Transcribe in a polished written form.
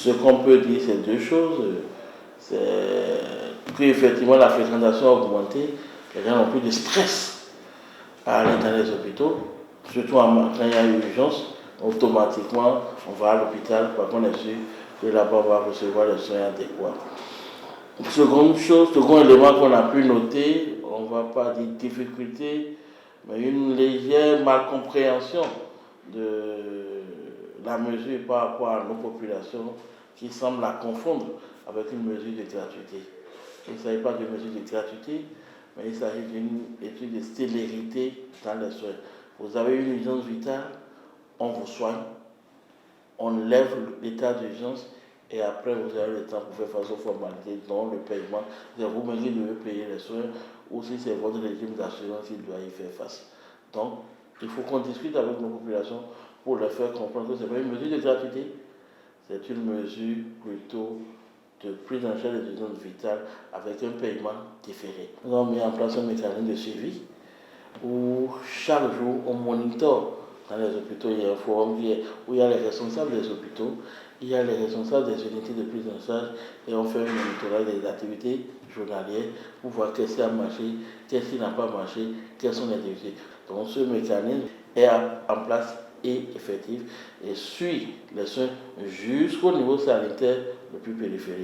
Ce qu'on peut dire, c'est deux choses. C'est qu'effectivement la fréquentation a augmenté, les gens n'ont plus de stress à aller dans les hôpitaux, surtout quand il y a une urgence, automatiquement on va à l'hôpital parce qu'on est sûr que là-bas on va recevoir les soins adéquats. Seconde chose, second élément qu'on a pu noter, on ne va pas dire difficulté, mais une légère malcompréhension de la mesure par rapport à nos populations qui semblent la confondre avec une mesure de gratuité. Il ne s'agit pas de mesure de gratuité, mais il s'agit d'une étude de célérité dans les soins. Vous avez une urgence vitale, on vous soigne, on lève l'état d'urgence et après vous avez le temps pour faire face aux formalités, dont le paiement. C'est vous-même qui devez payer les soins ou si c'est votre régime d'assurance qui doit y faire face. Donc, il faut qu'on discute avec nos populations pour leur faire comprendre que ce n'est pas une mesure de gratuité, c'est une mesure plutôt de prise en charge des urgences vitales avec un paiement différé. Nous avons mis en place un mécanisme de suivi où chaque jour on monitore dans les hôpitaux. Il y a un forum où il y a les responsables des hôpitaux, il y a les responsables des unités de prise en charge et on fait un monitorage des activités journalières pour voir qu'est-ce qui a marché, qu'est-ce qui n'a pas marché, quelles sont les difficultés. Donc ce mécanisme est en place et effectif et suit les soins jusqu'au niveau sanitaire le plus périphérique.